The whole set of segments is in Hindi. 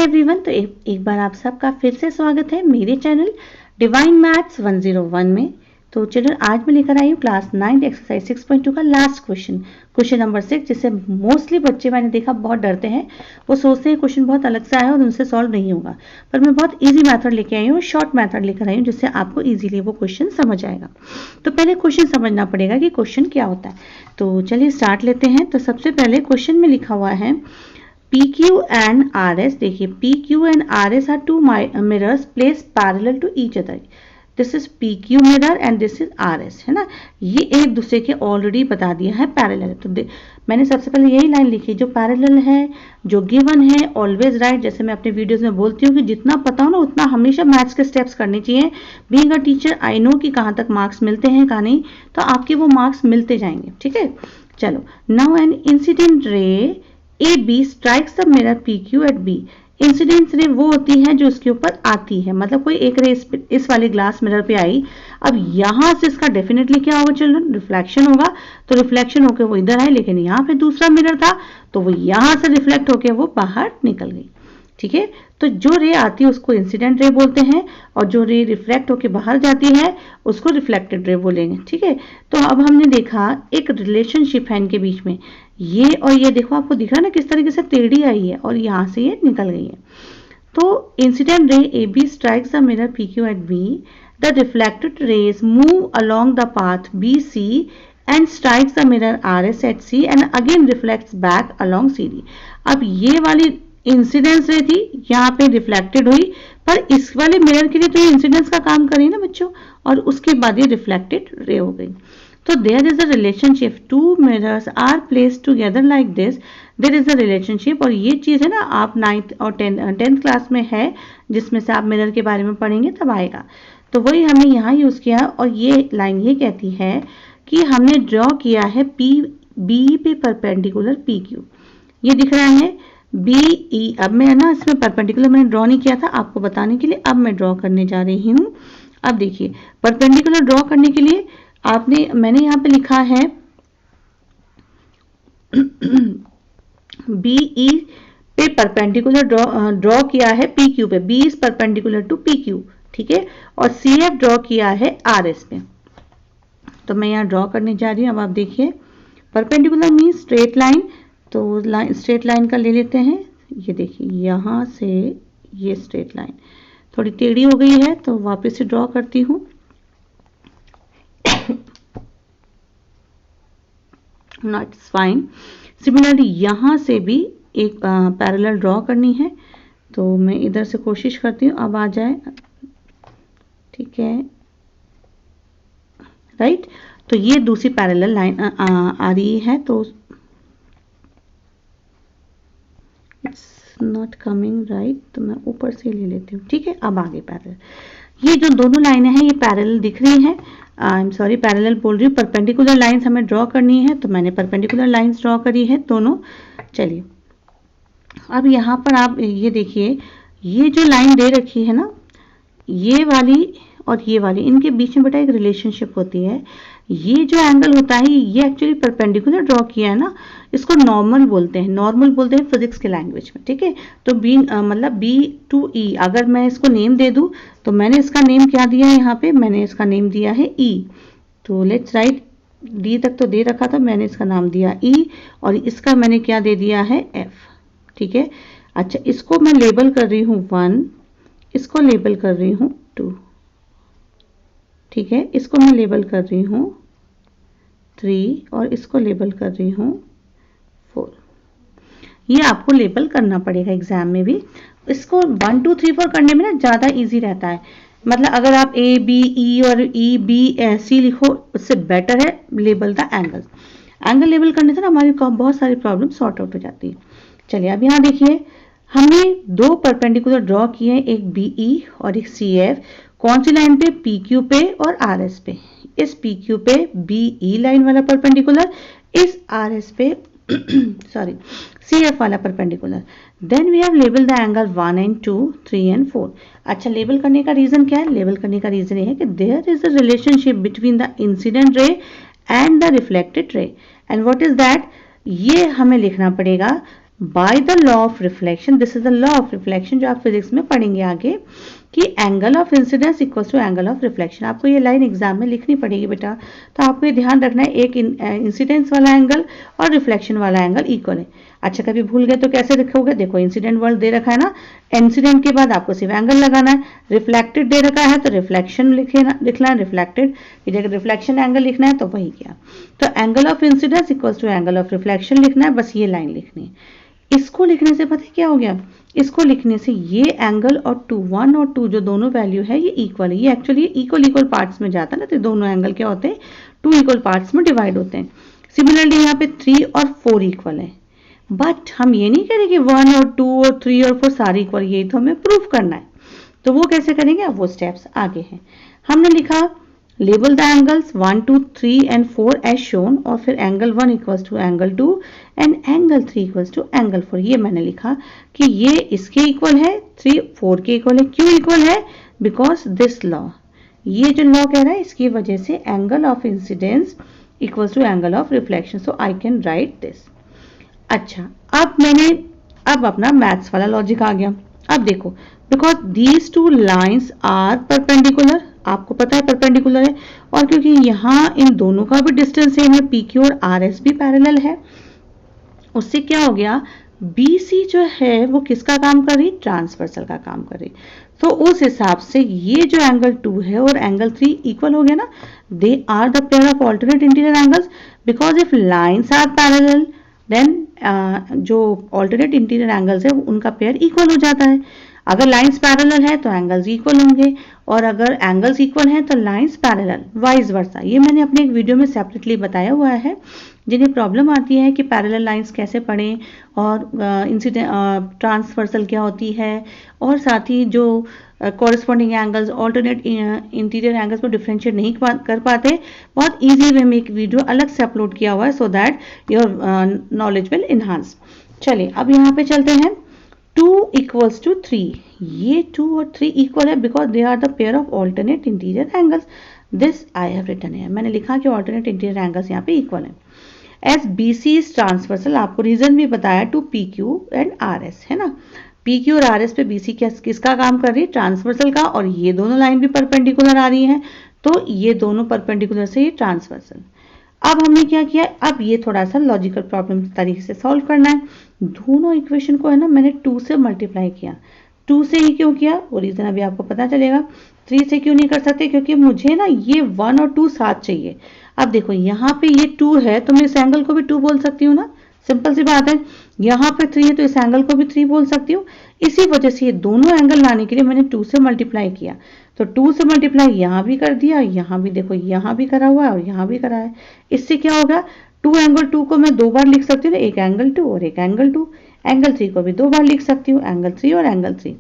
एवरीवन, तो एक बार आप सबका फिर से स्वागत है मेरे चैनल डिवाइन मैथ्स 101 में। तो चलो आज मैं लेकर आई हूँ क्लास 9 एक्सरसाइज 6.2 का लास्ट क्वेश्चन नंबर 6, जिससे मोस्टली बच्चे मैंने देखा बहुत डरते हैं। वो सोचते हैं क्वेश्चन बहुत अलग सा है और उनसे सॉल्व नहीं होगा, पर मैं बहुत ईजी मेथड लेके आई हूँ, शॉर्ट मेथड लेकर आई हूँ, जिससे आपको ईजिली वो क्वेश्चन समझ आएगा। तो पहले क्वेश्चन समझना पड़ेगा कि क्वेश्चन क्या होता है। तो चलिए स्टार्ट लेते हैं। तो सबसे पहले क्वेश्चन में लिखा हुआ है PQ and RS। देखिए PQ and RS are two mirrors placed parallel to each other. This is PQ mirror and this is RS, है ना। ये एक दूसरे के ऑलरेडी बता दिया है पैरेलल। तो मैंने सबसे पहले यही लाइन लिखी, जो पैरेलल है, जो गिवन है, ऑलवेज राइट। जैसे मैं अपने वीडियोस में बोलती हूँ कि जितना पता हो ना उतना हमेशा मैथ्स के स्टेप्स करने चाहिए। Being a teacher I know कि कहाँ तक मार्क्स मिलते हैं कहाँ नहीं, तो आपके वो मार्क्स मिलते जाएंगे, ठीक है। चलो, now an incident ray AB strikes the mirror PQ at B। Incidence रे वो होती है जो उसके ऊपर आती है, मतलब कोई एक रे इस वाले ग्लास मिरर पे आई। अब यहां से इसका डेफिनेटली क्या होगा चिल्ड्रन, रिफ्लेक्शन होगा। तो रिफ्लेक्शन होकर वो इधर आए, लेकिन यहाँ पे दूसरा मिरर था तो वो यहां से रिफ्लेक्ट होकर वो बाहर निकल गई, ठीक है। तो जो रे आती है उसको इंसिडेंट रे बोलते हैं, और जो रे रिफ्लेक्ट होकर बाहर जाती है उसको रिफ्लेक्टेड रे बोलेंगे, ठीक है। तो अब हमने देखा एक रिलेशनशिप है इनके बीच में, ये और ये देखो, आपको दिख रहा है ना किस तरीके से टेढ़ी आई है और यहां से ये निकल गई है। तो incident ray AB strikes the mirror PQ at B, the reflected rays move along the path BC and strikes the mirror RS at C and again reflects back along CD। अब ये वाली इंसिडेंस रे थी, यहाँ पे रिफ्लेक्टेड हुई, पर इस वाले मिरर के लिए तो ये इंसिडेंस का काम करी ना बच्चों, और उसके बाद ये रिफ्लेक्टेड रे हो गई। तो there is a relationship, two mirrors are placed together like this, there is a relationship। और ये चीज है ना, आप 9th और 10th क्लास में है, जिसमें से आप मिरर के बारे में पढ़ेंगे तब आएगा। तो वही हमने यहाँ यूज किया, और ये लाइन ये कहती है कि हमने ड्रॉ किया है B पे परपेंडिकुलर PQ। ये दिख रहा है BE। अब मैं ना इसमें परपेंडिकुलर मैंने ड्रॉ नहीं किया था, आपको बताने के लिए अब मैं ड्रॉ करने जा रही हूँ। अब देखिए, परपेंडिकुलर ड्रॉ करने के लिए मैंने यहाँ पे लिखा है BE पे परपेंडिकुलर ड्रॉ किया है PQ पे, B is perpendicular to PQ, ठीक है। और CF ड्रॉ किया है RS पे। तो मैं यहाँ ड्रॉ करने जा रही हूँ। अब आप देखिए, परपेंडिकुलर मीन्स स्ट्रेट लाइन, तो स्ट्रेट लाइन का ले लेते हैं। ये देखिए, यहाँ से ये स्ट्रेट लाइन थोड़ी टेढ़ी हो गई है, तो वापस से ड्रॉ करती हूँ। Not fine. सिमिलरली यहाँ से भी एक पैरेलल ड्रॉ करनी है, तो मैं इधर से कोशिश करती हूँ अब आ जाए, ठीक है, राइट। तो ये दूसरी पैरेलल लाइन आ रही है, तो इट्स नॉट कमिंग राइट, तो मैं ऊपर से ले लेती हूँ, ठीक है। अब आगे पैरेलल, ये जो दोनों लाइनें हैं ये पैरेलल दिख रही हैं। आई एम सॉरी, पैरेलल बोल रही हूँ, परपेंडिकुलर लाइंस हमें ड्रॉ करनी है, तो मैंने परपेंडिकुलर लाइंस ड्रॉ करी है दोनों। चलिए, अब यहाँ पर आप ये देखिए, ये जो लाइन दे रखी है ना, ये वाली और ये वाली, इनके बीच में बेटा एक रिलेशनशिप होती है। ये जो एंगल होता है ये एक्चुअली परपेंडिकुलर ड्रॉ किया है ना, इसको नॉर्मल बोलते हैं, नॉर्मल बोलते हैं फिजिक्स के लैंग्वेज में, ठीक है। तो मतलब B to E, अगर मैं इसको नेम दे दूं, तो मैंने इसका नेम क्या दिया है यहाँ पे, मैंने इसका नेम दिया है E। तो लेट्स राइट, D तक तो दे रखा था, मैंने इसका नाम दिया E, और इसका मैंने क्या दे दिया है F, ठीक है। अच्छा, इसको मैं लेबल कर रही हूँ 1, इसको लेबल कर रही हूँ 2, ठीक है। इसको मैं लेबल कर रही हूँ 3, और इसको लेबल कर रही हूँ 4। ये आपको लेबल करना पड़ेगा एग्जाम में भी। इसको 1 2 3 4 करने में ना ज़्यादा इजी रहता है, मतलब अगर आप A B E और E B C लिखो, उससे बेटर है label the angle. Angle label करने से ना हमारी बहुत सारी प्रॉब्लम सॉर्ट आउट हो जाती है। चलिए, अब यहाँ देखिए, हमने दो परपेंडिकुलर ड्रॉ किए, एक BE और एक CF। कौन सी लाइन पे, PQ पे और RS पे। इस PQ पे BE लाइन वाला परपेंडिकुलर, इस RS पे सॉरी CF वाला perpendicular. Then we have label the angle 1 and 2 3 and 4। अच्छा, लेबल करने का रीजन क्या है, लेबल करने का रीजन ये है कि there is a relationship between the incident ray and the reflected ray, and what is that, ये हमें लिखना पड़ेगा by the law of reflection, this is the law of reflection जो आप फिजिक्स में पढ़ेंगे आगे, कि angle of incidence equals to angle of reflection. आपको ये लाइन एग्जाम में लिखनी पड़ेगी बेटा, तो आपको ये ध्यान रखना है, एक इंसिडेंस वाला एंगल और रिफ्लेक्शन वाला एंगल इक्वल है। अच्छा, कभी भूल गए तो कैसे लिखोगे? देखो इंसिडेंट वर्ड दे रखा है ना, इंसिडेंट के बाद आपको सिर्फ एंगल लगाना है। रिफ्लेक्टेड दे रखा है तो रिफ्लेक्शन लिखना है, रिफ्लेक्टेड की जगह रिफ्लेक्शन एंगल लिखना है, तो वही किया। तो angle of incidence equals to angle of reflection लिखना है, बस ये लाइन लिखनी है। इसको लिखने से पता है क्या हो गया? इसको लिखने से ये एंगल और 2, 1 और 2 जो दोनों वैल्यू है ये इक्वल है। ये एक्चुअली इक्वल पार्ट्स में जाता है ना, तो दोनों एंगल क्या होते हैं? 2 इक्वल पार्ट्स में डिवाइड होते हैं। सिमिलरली यहाँ पे 3 और 4 इक्वल है, बट हम ये नहीं करेंगे 1 और 2 और 3 और 4 सारे इक्वल, ये तो हमें प्रूफ करना है। तो वो कैसे करेंगे? अब वो स्टेप्स आगे हैं। हमने लिखा label the angles 1, 2, 3 and 4 as shown, और फिर angle 1 equals to angle 2 and angle 3 equals to angle 4। ये मैंने लिखा कि ये इसके इक्वल है, 3 4 के इक्वल है। क्यों इक्वल है? बिकॉज दिस लॉ, ये जो लॉ कह रहा है इसकी वजह से angle of incidence equals to angle of reflection, so I can write this. अच्छा, अब अपना मैथ्स वाला लॉजिक आ गया। अब देखो, because these two lines are perpendicular, आपको पता है परपेंडिकुलर है, और क्योंकि यहाँ इन दोनों का भी डिस्टेंस सेम है, पी क्यू और आर एस भी पैरेलल है, उससे क्या हो गया? बी सी जो है वो किसका काम कर रही? ट्रांसवर्सल का काम कर रही। तो उस हिसाब से ये जो एंगल 2 है और एंगल 3 इक्वल हो गया ना, they are the pair of alternate interior angles, because if lines are parallel then जो ऑल्टरनेट इंटीरियर एंगल्स है उनका पेयर इक्वल हो जाता है। अगर लाइंस पैरेलल है तो एंगल्स इक्वल होंगे, और अगर एंगल्स इक्वल हैं तो लाइंस पैरेलल, वाइस वर्सा। ये मैंने अपने एक वीडियो में सेपरेटली बताया हुआ है। जिन्हें प्रॉब्लम आती है कि पैरेलल लाइंस कैसे पढ़ें और ट्रांसवर्सल क्या होती है, और साथ ही जो corresponding angles alternate interior angles को डिफरेंशिएट नहीं कर पाते, बहुत ईजी वे में एक वीडियो अलग से अपलोड किया हुआ है, so that your knowledge will enhance. चलिए अब यहाँ पे चलते हैं। 2 इक्वल्स टू 3, ये 2 और 3 इक्वल है because they are the pair of alternate interior angles. This I have written है, मैंने लिखा कि ऑल्टरनेट इंटीरियर एंगल्स यहाँ पे इक्वल है। As B C is transversal, आपको रीजन भी बताया, to P Q and R S, है ना। पी क्यू और आर एस पे बी सी किसका काम कर रही है? ट्रांसवर्सल का, और ये दोनों लाइन भी परपेंडिकुलर आ रही है, तो ये दोनों परपेंडिकुलर से ये ट्रांसवर्सल। अब हमने क्या किया? अब ये थोड़ा सा लॉजिकल प्रॉब्लम तरीके से सॉल्व करना है। दोनों इक्वेशन को है ना मैंने 2 से मल्टीप्लाई किया। 2 से ही क्यों किया वो रीजन अभी आपको पता चलेगा। 3 से क्यों नहीं कर सकते? क्योंकि मुझे ना ये 1 और 2 साथ चाहिए। अब देखो यहाँ पे ये 2 है तो मैं इस एंगल को भी 2 बोल सकती हूँ ना, सिंपल सी बात है। यहाँ पे 3 है तो इस एंगल को भी 3 बोल सकती हूँ। इसी वजह से ये दोनों एंगल लाने के लिए मैंने 2 से मल्टीप्लाई किया। तो 2 से मल्टीप्लाई यहाँ भी कर दिया, यहाँ भी देखो, यहाँ भी करा हुआ है और यहाँ भी करा है। इससे क्या होगा? 2 एंगल 2 को मैं 2 बार लिख सकती हूँ, एक एंगल 2 और एक एंगल 2। एंगल 3 को भी 2 बार लिख सकती हूँ, एंगल 3 और एंगल 3।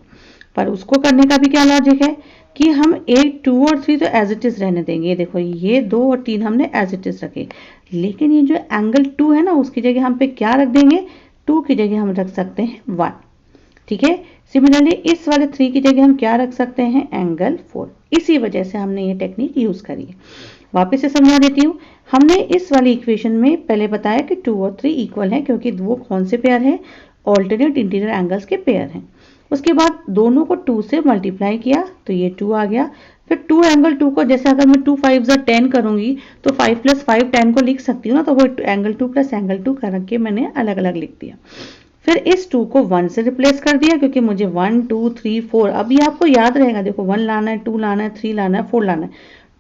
पर उसको करने का भी क्या लॉजिक है कि हम 1, 2 और 3 तो एज इट इज रहने देंगे। ये देखो, ये 2 और 3 हमने एज इट इज रखे, लेकिन ये जो एंगल 2 है ना उसकी जगह हम पे क्या रख देंगे? 2 की जगह हम रख सकते हैं 1, ठीक है। सिमिलरली इस वाले 3 की जगह हम क्या रख सकते हैं? एंगल 4। इसी वजह से हमने ये टेक्निक यूज करी है। वापस से समझा देती हूँ। हमने इस वाली इक्वेशन में पहले बताया कि 2 और 3 इक्वल है, क्योंकि वो कौन से पेयर है? ऑल्टरनेट इंटीरियर एंगल्स के पेयर हैं। उसके बाद दोनों को 2 से मल्टीप्लाई किया तो ये 2 आ गया। फिर 2 एंगल 2 को, जैसे अगर मैं 2 5 10 करूंगी तो 5 + 5 10 को लिख सकती हूँ ना, तो वो एंगल 2 + एंगल 2 करके मैंने अलग अलग लिख दिया। फिर इस 2 को 1 से रिप्लेस कर दिया, क्योंकि मुझे 1 2 3 4, अब ये आपको याद रहेगा। देखो 1 लाना है, 2 लाना है, 3 लाना है, 4 लाना है।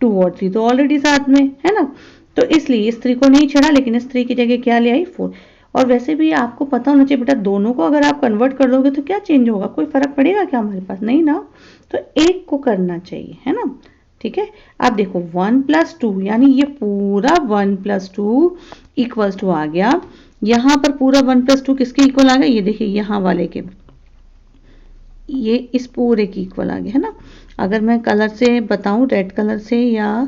2 और 3 तो ऑलरेडी साथ में है ना, तो इसलिए इस 3 को नहीं छेड़ा, लेकिन इस 3 की जगह क्या ले आई? 4। और वैसे भी आपको पता होना चाहिए बेटा, दोनों को अगर आप कन्वर्ट कर दोगे तो क्या चेंज होगा? कोई फर्क पड़ेगा क्या हमारे पास? नहीं ना, तो एक को करना चाहिए, है ना, ठीक है। अब देखो 1 + 2, यानी ये पूरा 1 + 2 इक्वल्स टू आ गया। यहाँ पर पूरा 1 + 2 किसके इक्वल आ गया? ये देखिए यहाँ वाले के, ये इस पूरे की इक्वल आ गया, है ना। अगर मैं कलर से बताऊं, रेड कलर से या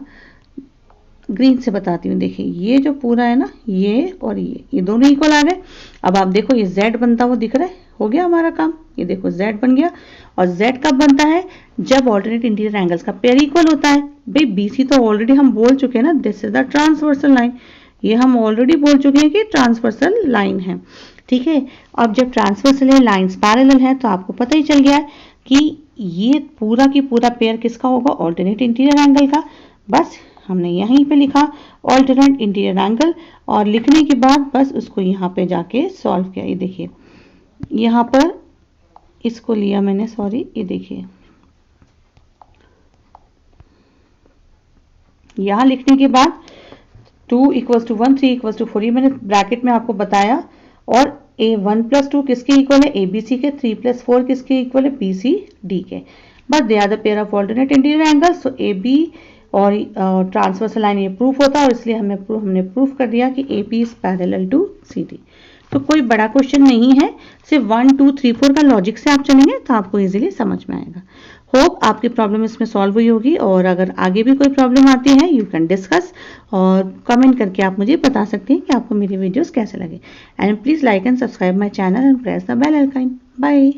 ग्रीन से बताती हूँ, देखिए ये जो पूरा है ना, ये और ये दोनों इक्वल आ गए। अब आप देखो ये Z बनता हुआ दिख रहा है, हो गया हमारा काम। ये देखो Z बन गया। और Z कब बनता है? जब ऑल्टरनेट इंटीरियर एंगल्स का पेयर इक्वल होता है। भाई BC तो ऑलरेडी हम बोल चुके हैं ना, this is the transversal line. ये हम ऑलरेडी बोल चुके हैं कि ट्रांसवर्सल लाइन है। ठीक है। अब जब ट्रांसवर्सल है, लाइंस पैरेलल है, तो आपको पता ही चल गया है कि ये पूरा की पूरा पेयर किसका होगा, ऑल्टरनेट इंटीरियर एंगल का। बस हमने यहीं पे लिखा ऑल्टरनेट इंटीरियर एंगल, और लिखने के बाद बस उसको यहाँ पे जाके सॉल्व किया। ये देखिए यहाँ पर इसको लिया मैंने, सॉरी, ये देखिए यहाँ लिखने के बाद 2 = 1, 3 = 4, मैंने ब्रैकेट में आपको बताया। और A1 + 2 किसके इक्वल है, ABC के। 3 + 4 किसके इक्वल है, BCD के। But they are the pair of alternate interior angles, so AB और ट्रांसवर्सल लाइन ये प्रूफ होता है, और इसलिए हमने प्रूफ कर दिया कि AP is parallel to CD। तो कोई बड़ा क्वेश्चन नहीं है, सिर्फ 1 2 3 4 का लॉजिक से आप चलेंगे तो आपको इजीली समझ में आएगा। होप आपकी प्रॉब्लम इसमें सॉल्व हुई होगी, और अगर आगे भी कोई प्रॉब्लम आती है यू कैन डिस्कस, और कमेंट करके आप मुझे बता सकते हैं कि आपको मेरी वीडियोस कैसे लगे। And please like and subscribe my channel and press the bell icon. Bye.